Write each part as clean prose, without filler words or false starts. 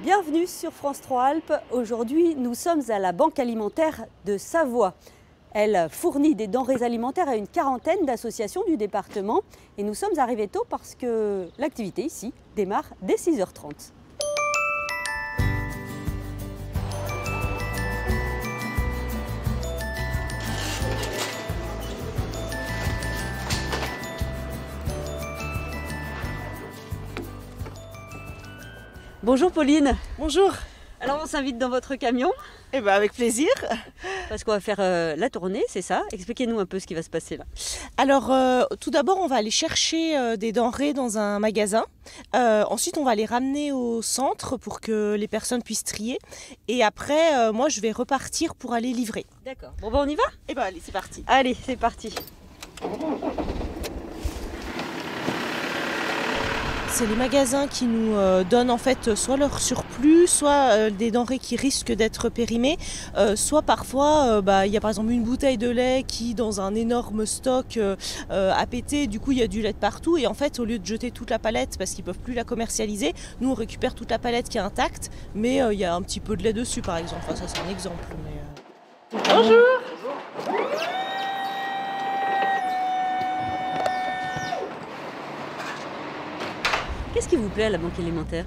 Bienvenue sur France 3 Alpes. Aujourd'hui, nous sommes à la Banque alimentaire de Savoie. Elle fournit des denrées alimentaires à une quarantaine d'associations du département. Et nous sommes arrivés tôt parce que l'activité ici démarre dès 6h30. Bonjour Pauline. Bonjour. Alors on s'invite dans votre camion. Eh ben avec plaisir. Parce qu'on va faire la tournée, c'est ça? Expliquez-nous un peu ce qui va se passer là. Alors tout d'abord on va aller chercher des denrées dans un magasin. Ensuite on va les ramener au centre pour que les personnes puissent trier. Et après moi je vais repartir pour aller livrer. D'accord. Bon ben on y va? Eh ben allez, c'est parti. Allez, c'est parti. C'est les magasins qui nous donnent en fait soit leur surplus, soit des denrées qui risquent d'être périmées, soit parfois il y a par exemple une bouteille de lait qui dans un énorme stock a pété, du coup il y a du lait de partout et en fait au lieu de jeter toute la palette parce qu'ils ne peuvent plus la commercialiser, nous on récupère toute la palette qui est intacte mais il y a un petit peu de lait dessus par exemple, enfin, ça c'est un exemple. Mais, Bonjour. Qu'est-ce qui vous plaît à la Banque alimentaire?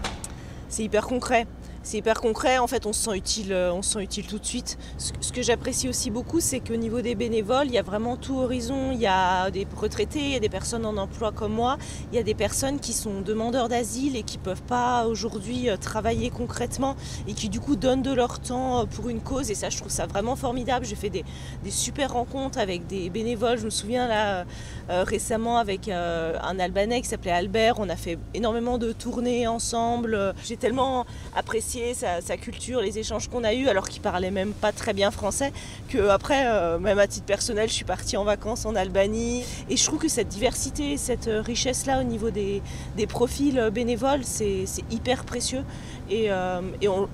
C'est hyper concret. C'est hyper concret, en fait on se sent utile tout de suite. Ce que j'apprécie aussi beaucoup, c'est qu'au niveau des bénévoles, il y a vraiment tout horizon. Il y a des retraités, il y a des personnes en emploi comme moi, il y a des personnes qui sont demandeurs d'asile et qui ne peuvent pas aujourd'hui travailler concrètement et qui du coup donnent de leur temps pour une cause et ça je trouve ça vraiment formidable. J'ai fait des super rencontres avec des bénévoles, je me souviens là récemment avec un Albanais qui s'appelait Albert, on a fait énormément de tournées ensemble. J'ai tellement apprécié sa culture, les échanges qu'on a eus alors qu'il parlait même pas très bien français, que après même à titre personnel je suis partie en vacances en Albanie et je trouve que cette diversité, cette richesse là au niveau des profils bénévoles c'est hyper précieux et on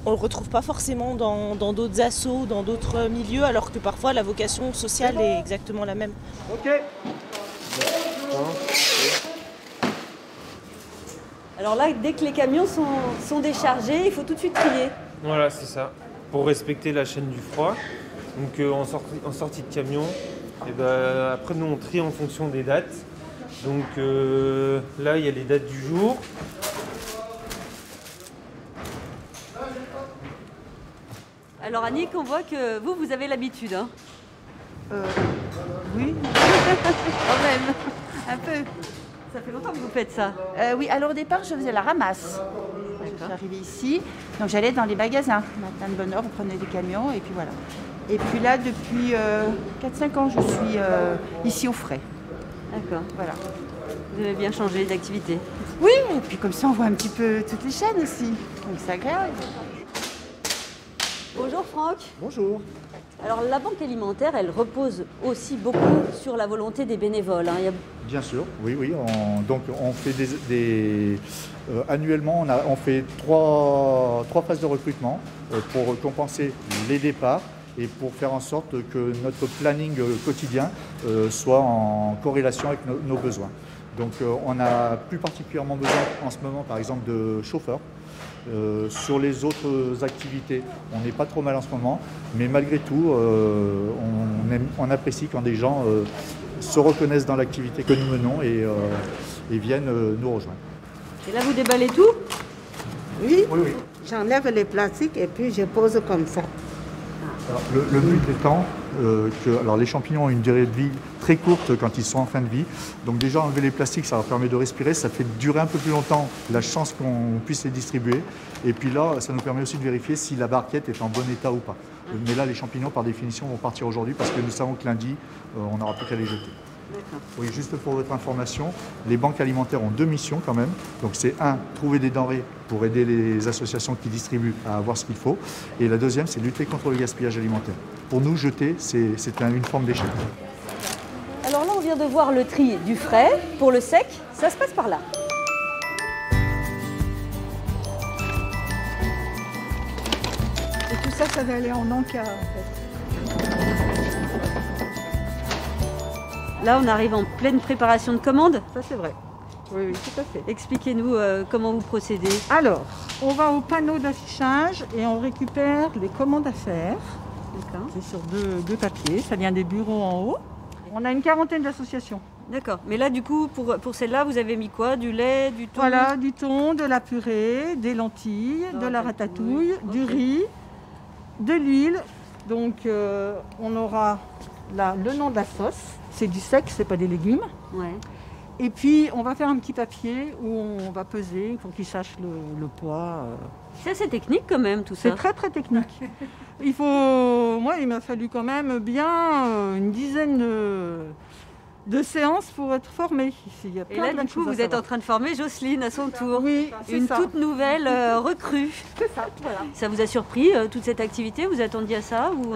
le retrouve pas forcément dans d'autres assos, dans d'autres milieux alors que parfois la vocation sociale est exactement la même. Ok. Alors là, dès que les camions sont déchargés, il faut tout de suite trier. Voilà, c'est ça. Pour respecter la chaîne du froid. Donc en sortie de camion, et après nous on trie en fonction des dates. Donc là il y a les dates du jour. Alors Annick, on voit que vous avez l'habitude. Hein. Oui, quand même, un peu. Ça fait longtemps que vous faites ça? Oui, alors au départ, je faisais la ramasse. Je suis arrivée ici, donc j'allais dans les magasins. Matin de bonne heure, on prenait des camions et puis voilà. Et puis là, depuis 4-5 ans, je suis ici au frais. D'accord. Voilà. Vous avez bien changé d'activité? Oui, et puis comme ça, on voit un petit peu toutes les chaînes aussi. Donc c'est agréable. Bonjour Franck. Bonjour. Alors la Banque alimentaire, elle repose aussi beaucoup sur la volonté des bénévoles. Hein. Bien sûr, oui. On fait annuellement, on fait trois phases de recrutement pour compenser les départs et pour faire en sorte que notre planning quotidien soit en corrélation avec nos besoins. Donc on a plus particulièrement besoin en ce moment, par exemple, de chauffeurs. Sur les autres activités, on n'est pas trop mal en ce moment, mais malgré tout, on apprécie quand des gens se reconnaissent dans l'activité que nous menons et viennent nous rejoindre. Et là, vous déballez tout? Oui, Oui. j'enlève les plastiques et puis je pose comme ça. Alors, le but étant que les champignons ont une durée de vie très courte quand ils sont en fin de vie. Donc déjà enlever les plastiques, ça leur permet de respirer, ça fait durer un peu plus longtemps la chance qu'on puisse les distribuer. Et puis là, ça nous permet aussi de vérifier si la barquette est en bon état ou pas. Mais là, les champignons, par définition, vont partir aujourd'hui parce que nous savons que lundi, on n'aura plus qu'à les jeter. Oui, juste pour votre information, les banques alimentaires ont deux missions quand même. Donc c'est trouver des denrées pour aider les associations qui distribuent à avoir ce qu'il faut. Et la deuxième, c'est lutter contre le gaspillage alimentaire. Pour nous, jeter, c'est une forme d'échec. Alors là, on vient de voir le tri du frais. Pour le sec, ça se passe par là. Et tout ça, ça va aller en encas en fait. Là, on arrive en pleine préparation de commande. Ça, c'est vrai. Oui, oui, tout à fait. Expliquez-nous comment vous procédez. Alors, on va au panneau d'affichage et on récupère les commandes à faire. D'accord. C'est sur deux papiers, ça vient des bureaux en haut. On a une quarantaine d'associations. D'accord. Mais là, du coup, pour celle-là, vous avez mis quoi? Du lait, du thon? Voilà, du thon, de la purée, des lentilles, de la ratatouille, du riz, de l'huile. Donc, on aura là le nom de la sauce. C'est du sec, c'est pas des légumes. Ouais. Et puis, on va faire un petit papier où on va peser pour qu'ils sachent le poids. C'est assez technique quand même, tout ça. C'est très, très technique. Moi, il m'a fallu quand même bien une dizaine de séances pour être formée. Ici. Il y a Et plein, là, plein du de coup, choses à vous êtes en savoir. train de former Jocelyne à son tour. Oui, c'est Une ça. toute nouvelle recrue. C'est ça, voilà. Ça vous a surpris, toute cette activité? Vous attendiez à ça ou,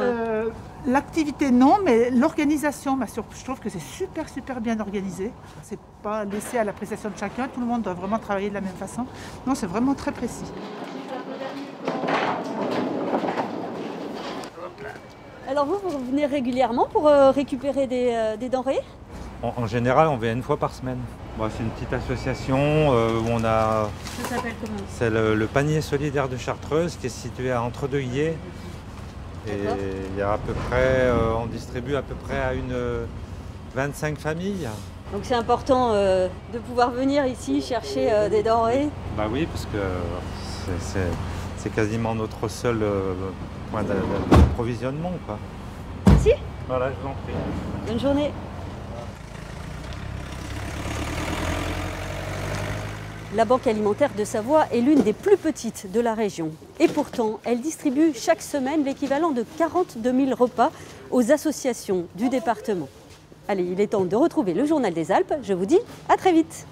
L'activité, non, mais l'organisation m'a surpris. Je trouve que c'est super, super bien organisé. C'est pas laissé à l'appréciation de chacun. Tout le monde doit vraiment travailler de la même façon. Non, c'est vraiment très précis. Alors vous venez régulièrement pour récupérer des denrées? En général, on vient une fois par semaine. Bon, c'est une petite association où on a... Ça s'appelle comment? C'est le panier solidaire de Chartreuse qui est situé à Entre-deux-Guillets. Et il y a à peu près, on distribue à peu près à 25 familles. Donc c'est important de pouvoir venir ici chercher des denrées. Bah oui, parce que c'est quasiment notre seul point d'approvisionnement, quoi. Merci. Voilà, je vous en prie. Bonne journée. La Banque alimentaire de Savoie est l'une des plus petites de la région. Et pourtant, elle distribue chaque semaine l'équivalent de 42 000 repas aux associations du département. Allez, il est temps de retrouver le Journal des Alpes. Je vous dis à très vite.